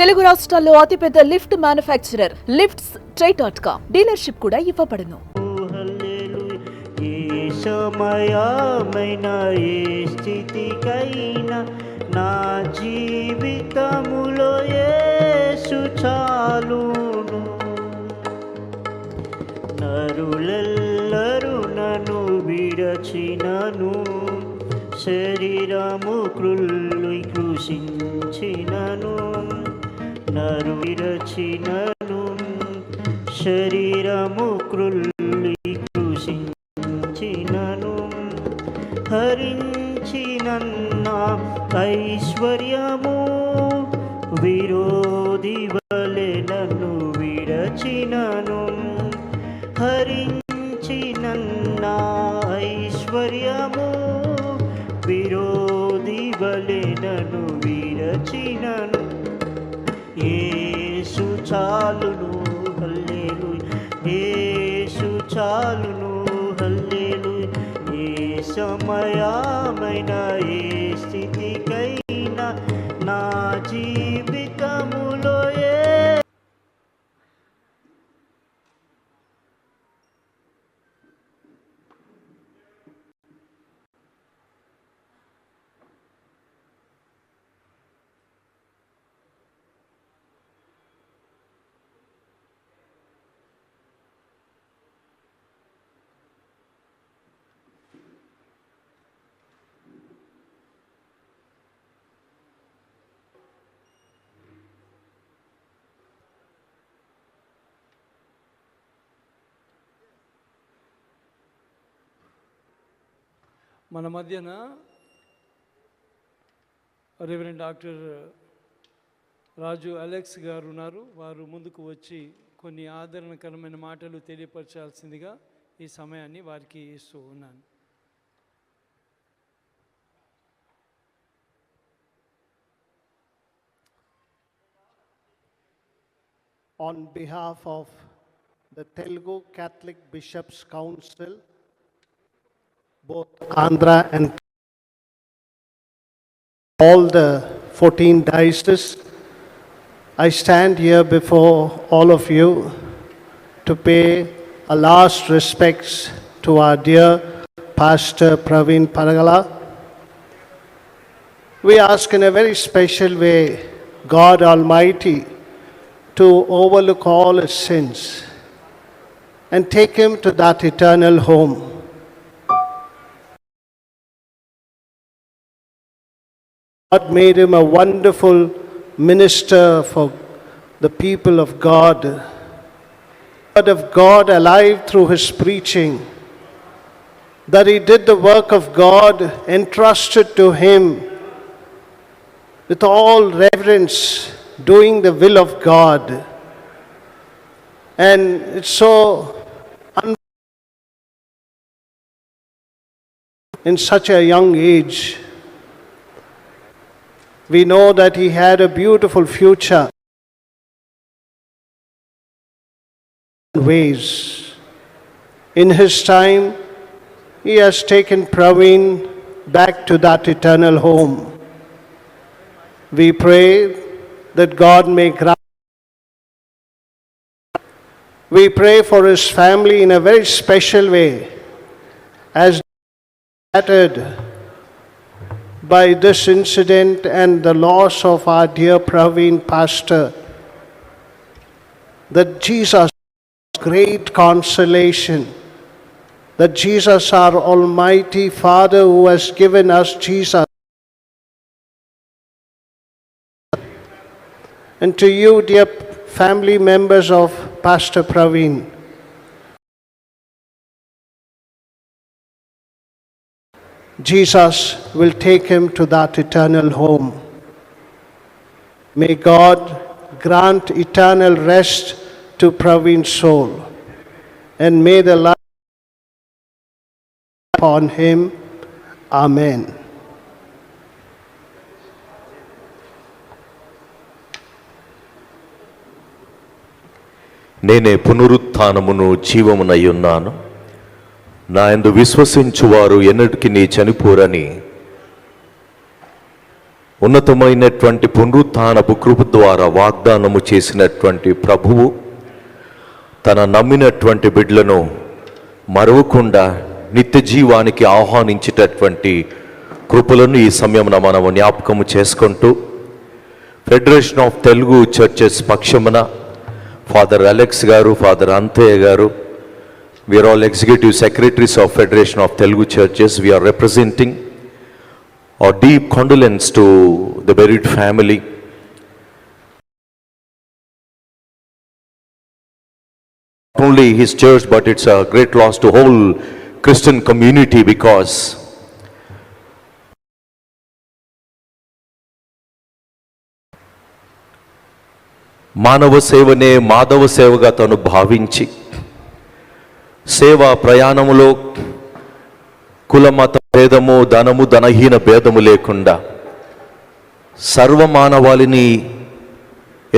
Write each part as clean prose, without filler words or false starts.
తెలుగు రాష్ట్రాల్లో అతిపెద్ద lift manufacturer lifts ట్రై.com dealership కూడా ఇవ్వబడును. సమయమైన ఏ స్థితికైనా నా జీవితములో యేసు చాలును. నరులెల్లరూ నన్ను విడచినను, శరీరము క్రుల్లి కృషించినను. నరు విరచినను, శరీరము క్రుల్లి కృషించినను. హరించినన్న ఐశ్వర్యము విరోధి వలె నన్ను విడచినను. హరించినన్న ఐశ్వర్యము విరోధి వలె నన్ను విడచినను. యేసు చాలును, హల్లెలూయా. యేసు చాలును, హల్లెలూయా. ఏ సమయమైన ఏ స్థితికైనా నా జీవితములో మన మధ్యన రెవరెండ్ డాక్టర్ రాజు అలెక్స్ గారు ఉన్నారు. వారు ముందుకు వచ్చి కొన్ని ఆదరణకరమైన మాటలు తెలియపరచాల్సిందిగా ఈ సమయాన్ని వారికి ఇస్తూ ఉన్నాను. On behalf of the Telugu Catholic Bishops' Council, both Andhra and all the 14 dioceses, I stand here before all of you to pay a last respects to our dear Pastor Praveen Paragala. We ask in a very special way God Almighty to overlook all his sins and take him to that eternal home. God made him a wonderful minister for the people of God. Word of God alive through his preaching, that he did the work of God entrusted to him with all reverence, doing the will of God. And it's so in such a young age. We know that he had a beautiful future ways. In his time, he has taken Praveen back to that eternal home. We pray that God may grant. We pray for his family in a very special way, as shattered by this incident and the loss of our dear Praveen pastor, that Jesus, great consolation, that Jesus, our Almighty Father who has given us Jesus, and to you, dear family members of Pastor Praveen, Jesus will take him to that eternal home. May God grant eternal rest to Praveen's soul, and may the light upon him. Amen. నేనే పునరుత్థానమును జీవమునై ఉన్నాను. నా యందు విశ్వసించువారు ఎన్నటికీ చనిపోరని ఉన్నతమైనటువంటి పునరుత్థానపు కృప ద్వారా వాగ్దానము చేసినటువంటి ప్రభువు తన నమ్మినటువంటి బిడ్డలను మరవకుండా నిత్య జీవానికి ఆహ్వానించేటటువంటి కృపలను ఈ సమయమున మనము జ్ఞాపకము చేసుకుంటూ ఫెడరేషన్ ఆఫ్ తెలుగు చర్చెస్ పక్షమున ఫాదర్ అలెక్స్ గారు, ఫాదర్ అంతయ్య గారు, we are all executive secretaries of Federation of Telugu Churches. We are representing our deep condolence to the buried family. Not only his church, but it's a great loss to whole Christian community because మానవ సేవనే మాధవ సేవగా తను భావించి సేవా ప్రయాణములో కులమత భేదము, ధనము ధనహీన భేదము లేకుండా సర్వమానవాళిని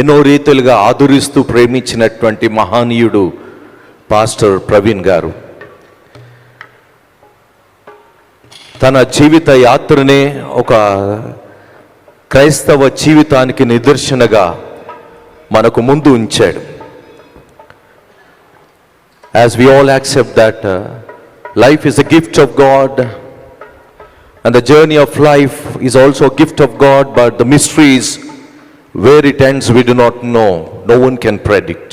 ఎన్నో రీతులుగా ఆదరిస్తూ ప్రేమించినటువంటి మహానీయుడు పాస్టర్ ప్రవీణ్ గారు తన జీవిత యాత్రనే ఒక క్రైస్తవ జీవితానికి నిదర్శనగా మనకు ముందు ఉంచాడు. As we all accept that life is a gift of God and the journey of life is also a gift of God, but the mysteries where it ends we do not know, no one can predict.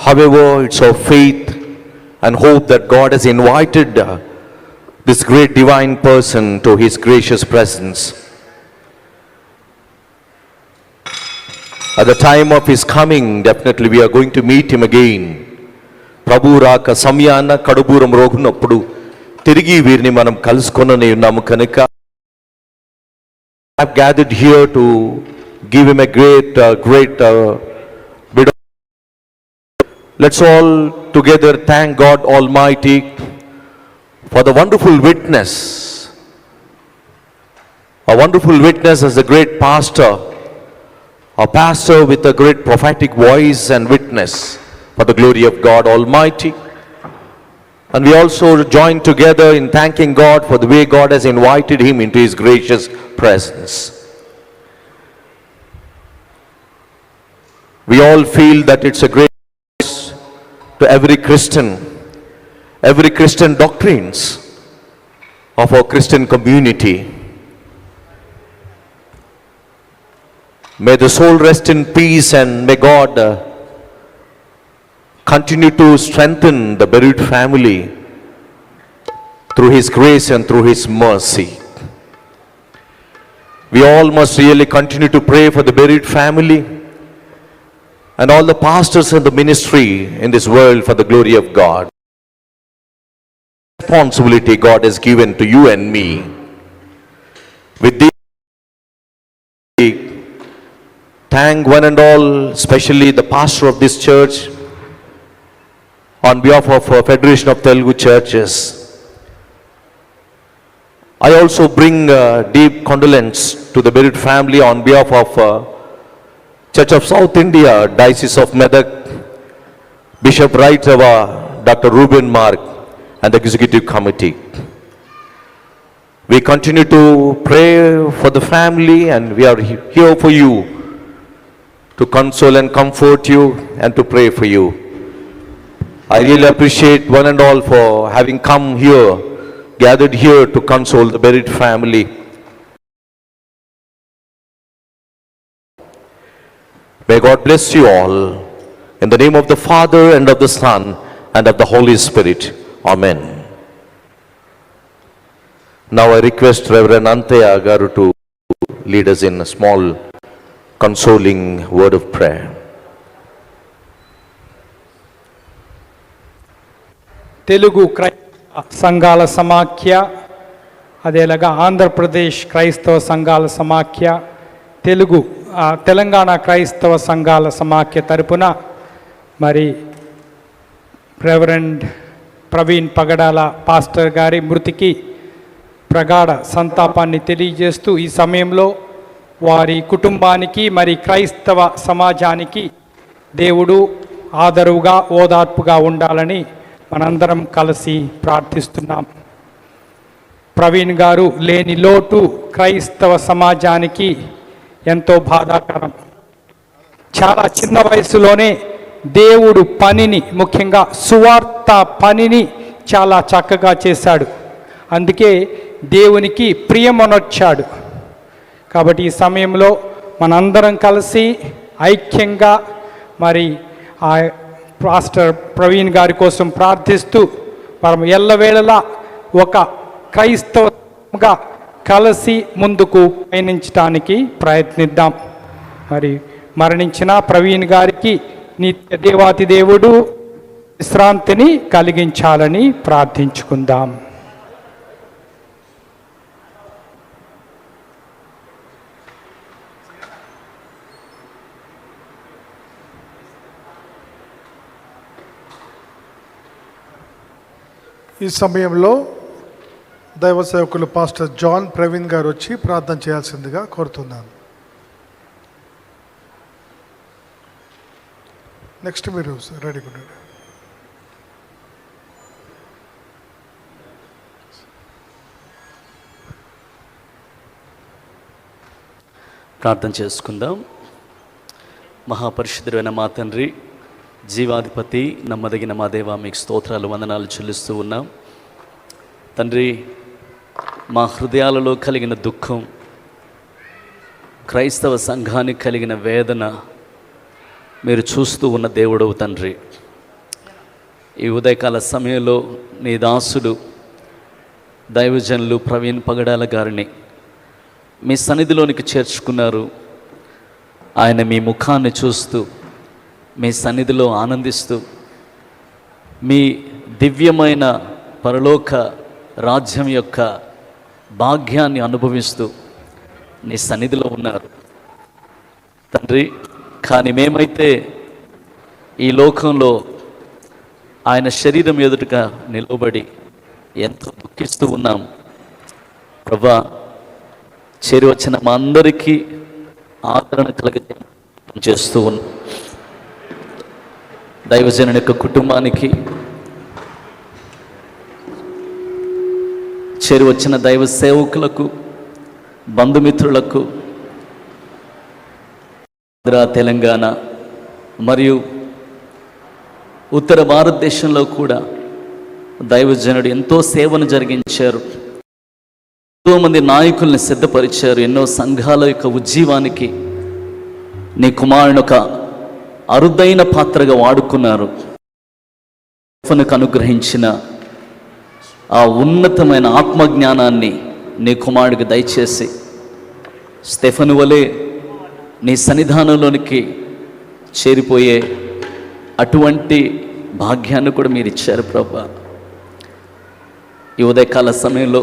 However, it's our faith and hope that God has invited this great divine person to his gracious presence. At the time of his coming, definitely we are going to meet him again. ప్రభు రాక సమయాన కడుబూరం రోగునప్పుడు తిరిగి వీరిని మనం కలుసుకొనని ఉన్నాము కనుక have gathered here to give him a great bit of. Let's all together thank God Almighty for the wonderful witness, a wonderful witness as a great pastor, a pastor with a great prophetic voice and witness for the glory of God Almighty. And we also join together in thanking God for the way God has invited him into his gracious presence. We all feel that it's a great loss to every Christian doctrines of our Christian community. May the soul rest in peace and may God continue to strengthen the buried family through his grace and through his mercy. We all must really continue to pray for the buried family and all the pastors and the ministry in this world for the glory of God. Responsibility God has given to you and me. With this, thank one and all, especially the pastor of this church, on behalf of Federation of Telugu Churches. I also bring deep condolence to the buried family on behalf of Church of South India, Diocese of Medak, Bishop Right Dr. Ruben Mark and the Executive Committee. We continue to pray for the family and we are here for you to console and comfort you and to pray for you. I really appreciate one and all for having come here, gathered here to console the buried family. May God bless you all. In the name of the Father and of the Son and of the Holy Spirit. Amen. Now I request Reverend Antaya Garu to lead us in a small consoling word of prayer. Telugu క్రైస్తవ సంఘాల సమాఖ్య, అదేలాగా ఆంధ్రప్రదేశ్ క్రైస్తవ సంఘాల సమాఖ్య, తెలంగాణ క్రైస్తవ సంఘాల సమాఖ్య తరపున మరి రెవరెండ్ ప్రవీణ్ పగడాల పాస్టర్ గారి మృతికి ప్రగాఢ సంతాపాన్ని తెలియజేస్తూ ఈ సమయంలో వారి కుటుంబానికి మరి క్రైస్తవ సమాజానికి దేవుడు ఆదరువుగా ఓదార్పుగా ఉండాలని మనందరం కలిసి ప్రార్థిస్తున్నాం. ప్రవీణ్ గారు లేని లోటు క్రైస్తవ సమాజానికి ఎంతో బాధాకరం. చాలా చిన్న వయసులోనే దేవుడు పనిని, ముఖ్యంగా సువార్త పనిని చాలా చక్కగా చేశాడు. అందుకే దేవునికి ప్రియమనొచ్చాడు. కాబట్టి ఈ సమయంలో మనందరం కలిసి ఐక్యంగా మరి ఆ పాస్టర్ ప్రవీణ్ గారి కోసం ప్రార్థిస్తూ మనం ఎల్లవేళలా ఒక క్రైస్తవంగా కలిసి ముందుకు పయనించడానికి ప్రయత్నిద్దాం. మరి మరణించిన ప్రవీణ్ గారికి నిత్య దేవాతి దేవుడు విశ్రాంతిని కలిగించాలని ప్రార్థించుకుందాం. ఈ సమయంలో దైవ సేవకులు పాస్టర్ జాన్ ప్రవీణ్ గారు వచ్చి ప్రార్థన చేయాల్సిందిగా కోరుతున్నాను. నెక్స్ట్ మీరు రెడీగా ఉండండి. ప్రార్థన చేసుకుందాం. మహాపరిశుద్ధుడైన మా తండ్రి, జీవాధిపతి, నమ్మదగిన మా దేవ, మీకు స్తోత్రాలు, వందనాలు చెల్లిస్తూ ఉన్నాం. తండ్రి, మా హృదయాలలో కలిగిన దుఃఖం, క్రైస్తవ సంఘానికి కలిగిన వేదన మీరు చూస్తూ ఉన్న దేవుడవు తండ్రి. ఈ ఉదయకాల సమయంలో నీ దాసుడు దైవజనులు ప్రవీణ్ పగడాల గారిని మీ సన్నిధిలోనికి చేర్చుకున్నారు. ఆయన మీ ముఖాన్ని చూస్తూ మీ సన్నిధిలో ఆనందిస్తూ మీ దివ్యమైన పరలోక రాజ్యం యొక్క భాగ్యాన్ని అనుభవిస్తూ నీ సన్నిధిలో ఉన్నారు తండ్రి. కానీ మేమైతే ఈ లోకంలో ఆయన శరీరం ఎదుటగా నిలబడి ఎంతో దుఃఖిస్తూ ఉన్నాం ప్రభా. చేరి వచ్చిన మా అందరికీ ఆదరణ చేస్తూ ఉన్నాం. దైవజనుని యొక్క కుటుంబానికి, చేరి వచ్చిన దైవ సేవకులకు, బంధుమిత్రులకు, ఆంధ్ర, తెలంగాణ మరియు ఉత్తర భారతదేశంలో కూడా దైవజనుడు ఎంతో సేవను జరిగించారు. ఎంతోమంది నాయకుల్ని సిద్ధపరిచారు. ఎన్నో సంఘాల యొక్క ఉజ్జీవానికి నీ కుమారుని ఒక అరుదైన పాత్రగా వాడుకున్నారు. స్టెఫనుకు అనుగ్రహించిన ఆ ఉన్నతమైన ఆత్మజ్ఞానాన్ని నీ కుమారుడికి దయచేసి స్టెఫను వలె నీ సన్నిధానంలోనికి చేరిపోయే అటువంటి భాగ్యాన్ని కూడా మీరు ఇచ్చారు ప్రభా. ఈ ఉదయకాల సమయంలో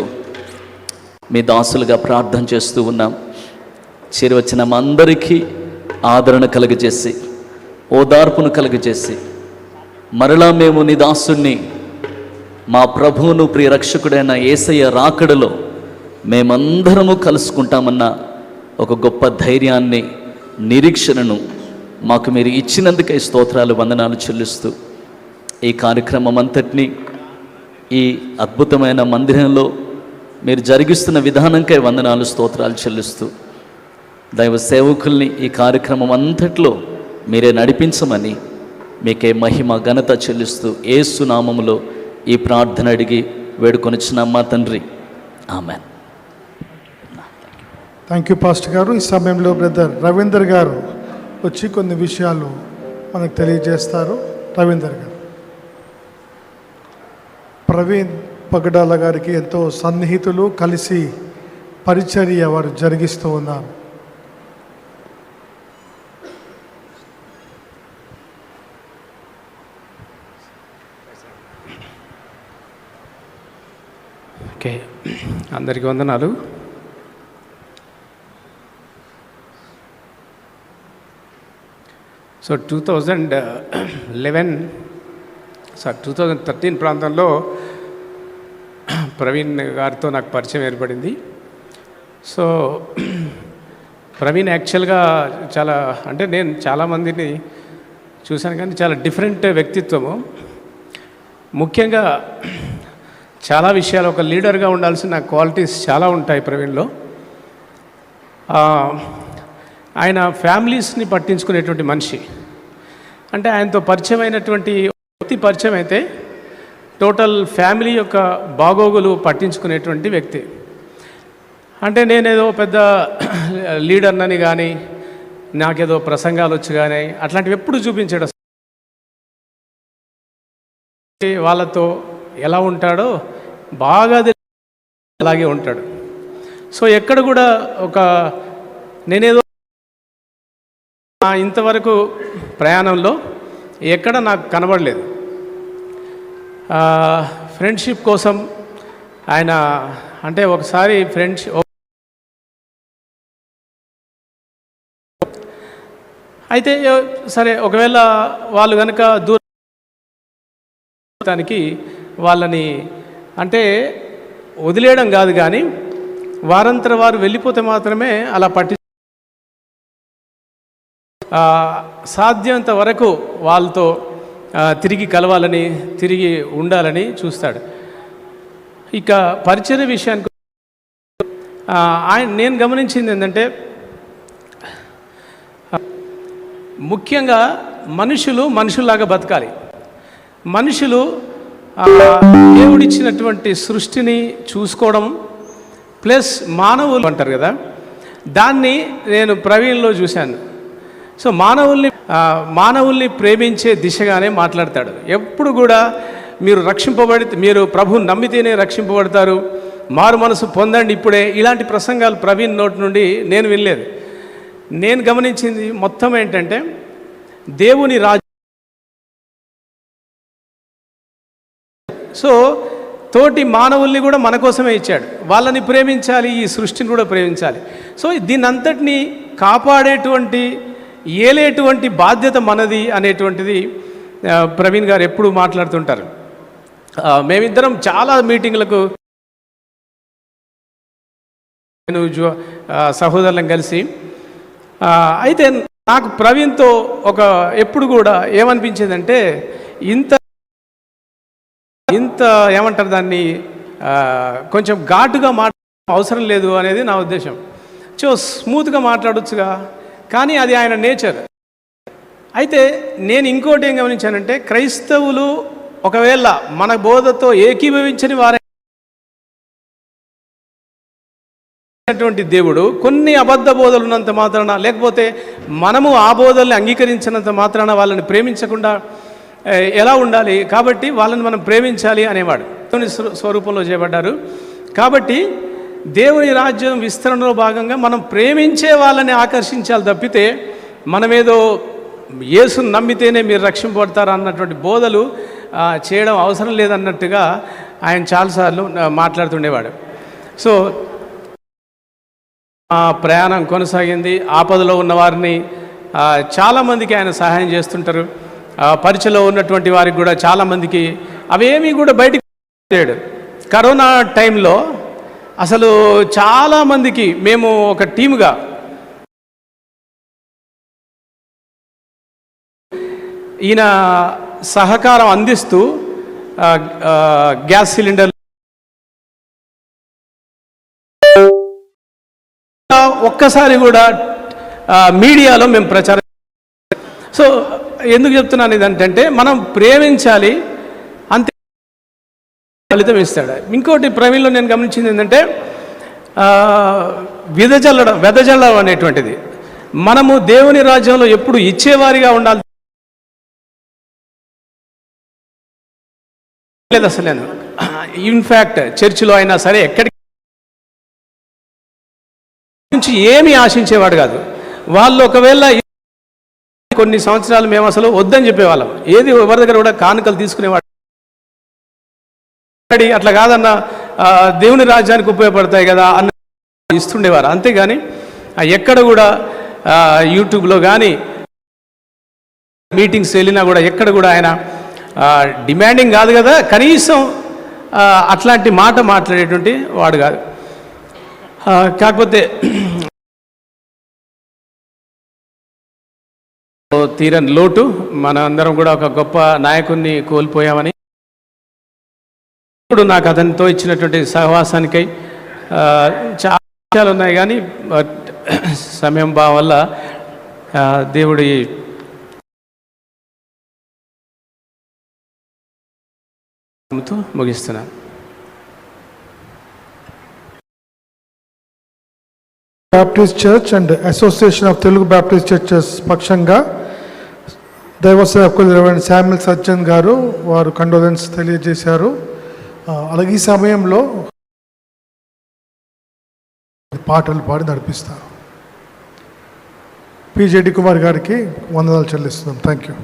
మీ దాసులుగా ప్రార్థన చేస్తూ ఉన్నాం. చేరి వచ్చిన మా అందరికీ ఆదరణ కలుగజేసి, ఓదార్పును కలుగజేసి, మరలా మేము నీ దాసుని మా ప్రభువును ప్రియరక్షకుడైన యేసయ్య రాకడలో మేమందరము కలుసుకుంటామన్న ఒక గొప్ప ధైర్యాన్ని, నిరీక్షణను మాకు మీరు ఇచ్చినందుకే స్తోత్రాలు, వందనాలు చెల్లిస్తూ ఈ కార్యక్రమం అంతటినీ ఈ అద్భుతమైన మందిరంలో మీరు జరిగిస్తున్న విధానంకై వందనాలు, స్తోత్రాలు చెల్లిస్తూ దైవ సేవకుల్ని ఈ కార్యక్రమం అంతట్లో మీరే నడిపించమని మీకే మహిమ ఘనత చెల్లిస్తూ యేసు నామములో ఈ ప్రార్థన అడిగి వేడుకొనిచ్చిన మా తండ్రి, ఆమెన్. థ్యాంక్ యూ పాస్టర్ గారు. ఈ సమయంలో బ్రదర్ రవీందర్ గారు వచ్చి కొన్ని విషయాలు మనకు తెలియజేస్తారు. రవీందర్ గారు. ప్రవీణ్ పగడాల గారికి ఎంతో సన్నిహితులు, కలిసి పరిచర్య వారు జరిగిస్తూ ఉన్నారు. ఓకే, అందరికీ వందనాలు. సో 2013 ప్రాంతంలో ప్రవీణ్ గారితో నాకు పరిచయం ఏర్పడింది. సో ప్రవీణ్ యాక్చువల్గా చాలా, అంటే నేను చాలామందిని చూశాను కానీ చాలా డిఫరెంట్ వ్యక్తిత్వము. ముఖ్యంగా చాలా విషయాలు ఒక లీడర్గా ఉండాల్సిన క్వాలిటీస్ చాలా ఉంటాయి ప్రవీణ్లో. ఆయన ఫ్యామిలీస్ని పట్టించుకునేటువంటి మనిషి. అంటే ఆయనతో పరిచయం అయినటువంటి వ్యక్తి పరిచయం అయితే టోటల్ ఫ్యామిలీ యొక్క బాగోగులు పట్టించుకునేటువంటి వ్యక్తి. అంటే నేనేదో పెద్ద లీడర్నని కానీ నాకేదో ప్రసంగాలు వచ్చి కానీ అట్లాంటివి ఎప్పుడు చూపించాడు. వాళ్ళతో ఎలా ఉంటాడో బాగా అలాగే ఉంటాడు. సో ఎక్కడ కూడా ఒక నేనేదో ఇంతవరకు ప్రయాణంలో ఎక్కడ నాకు కనబడలేదు. ఫ్రెండ్షిప్ కోసం ఆయన అంటే ఒకసారి అయితే సరే ఒకవేళ వాళ్ళు కనుక దూరానికి వాళ్ళని అంటే వదిలేయడం కాదు, కానీ వారంతర వారు వెళ్ళిపోతే మాత్రమే అలా సాధ్యమంత వరకు వాళ్ళతో తిరిగి కలవాలని, తిరిగి ఉండాలని చూస్తాడు. ఇక పరిచర్య విషయానికి నేను గమనించింది ఏంటంటే, ముఖ్యంగా మనుషుల్లాగా బతకాలి. మనుషులు దేవుడిచ్చినటువంటి సృష్టిని చూసుకోవడం ప్లస్ మానవులు అంటారు కదా, దాన్ని నేను ప్రవీణ్లో చూశాను. సో మానవుల్ని ప్రేమించే దిశగానే మాట్లాడతాడు. ఎప్పుడు కూడా మీరు ప్రభువుని నమ్మితేనే రక్షింపబడతారు, మారు మనసు పొందండి ఇప్పుడే, ఇలాంటి ప్రసంగాలు ప్రవీణ్ నోటి నుండి నేను వినలేదు. నేను గమనించింది మొత్తం ఏంటంటే, దేవుని రాజ్యం. సో తోటి మానవుల్ని కూడా మన కోసమే ఇచ్చాడు. వాళ్ళని ప్రేమించాలి, ఈ సృష్టిని కూడా ప్రేమించాలి. సో దీని అంతటినీ కాపాడేటువంటి ఏలేటువంటి బాధ్యత మనది అనేటువంటిది ప్రవీణ్ గారు ఎప్పుడు మాట్లాడుతుంటారు. మేమిద్దరం చాలా మీటింగ్లకు నేను సహోదరులను కలిసి అయితే నాకు ప్రవీణ్తో ఎప్పుడు కూడా ఏమనిపించేదంటే, ఇంత ఏమంటారు దాన్ని, కొంచెం ఘాటుగా అవసరం లేదు అనేది నా ఉద్దేశం. స్మూత్గా మాట్లాడొచ్చుగా, కానీ అది ఆయన నేచర్. అయితే నేను ఇంకోటి ఏం గమనించానంటే, క్రైస్తవులు ఒకవేళ మన బోధతో ఏకీభవించని వారైనటువంటి దేవుడు కొన్ని అబద్ధ బోధలు ఉన్నంత మాత్రాన, లేకపోతే మనము ఆ బోధల్ని అంగీకరించినంత మాత్రాన వాళ్ళని ప్రేమించకుండా ఎలా ఉండాలి? కాబట్టి వాళ్ళని మనం ప్రేమించాలి అనేవాడు. దేవుని స్వరూపంలో చేయబడ్డారు కాబట్టి దేవుని రాజ్యం విస్తరణలో భాగంగా మనం ప్రేమించే వాళ్ళని ఆకర్షించాలి తప్పితే, మనమేదో యేసుని నమ్మితేనే మీరు రక్షింపబడతారు అన్నటువంటి బోధలు చేయడం అవసరం లేదన్నట్టుగా ఆయన చాలాసార్లు మాట్లాడుతుండేవాడు. సో ప్రయాణం కొనసాగింది. ఆపదలో ఉన్న వారిని చాలామందికి ఆయన సహాయం చేస్తుంటారు. పరిచయలో ఉన్నటువంటి వారికి కూడా చాలామందికి అవేమీ కూడా బయటికి లేడు. కరోనా టైంలో అసలు చాలామందికి మేము ఒక టీముగా ఈయన సహకారం అందిస్తూ గ్యాస్ సిలిండర్ ఒక్కసారి కూడా మీడియాలో మేము ప్రచారం. సో ఎందుకు చెప్తున్నాను ఇదంటే, మనం ప్రేమించాలి, అంతే ఫలితం ఇస్తాడు. ఇంకోటి ప్రవీణ్లో నేను గమనించింది ఏంటంటే, వెదజల్లడం అనేటువంటిది. మనము దేవుని రాజ్యంలో ఎప్పుడు ఇచ్చేవారిగా ఉండాలి. లేదు అసలు నేను ఇన్ఫ్యాక్ట్ చర్చిలో అయినా సరే ఎక్కడికి నుంచి ఏమీ ఆశించేవాడు కాదు. వాళ్ళు ఒకవేళ కొన్ని సంవత్సరాలు మేము అసలు వద్దని చెప్పేవాళ్ళం, ఏది ఎవరి దగ్గర కూడా కానుకలు తీసుకునేవాడు. అట్లా కాదన్న దేవుని రాజ్యానికి ఉపయోగపడతాయి కదా అన్న ఇస్తుండేవారు. అంతేగాని ఎక్కడ కూడా యూట్యూబ్లో కానీ మీటింగ్స్ వెళ్ళినా కూడా ఎక్కడ కూడా ఆయన డిమాండింగ్ కాదు కదా, కనీసం అట్లాంటి మాట మాట్లాడేటువంటి వాడు కాదు. కాకపోతే తీరని లోటు, మన అందరం కూడా ఒక గొప్ప నాయకుడిని కోల్పోయామని ఇప్పుడు నాకు అతనితో ఇచ్చినటువంటి సహవాసానికై చాలా విషయాలు ఉన్నాయి, కానీ సమయం బా వల్ల దేవుడి ముగిస్తున్నాను. Baptist church and association of Telugu Baptist churches పక్షంగా దైవ సేవకులు రెవరెండ్ శామ్యుల్ సజ్జన్ గారు వారు కండోలెన్స్ తెలియజేశారు. అలాగే ఈ సమయంలో పాటలు పాడి నడిపిస్తారు. పిజేడి కుమార్ గారికి వందనాలు చెల్లిస్తున్నాం. Thank you.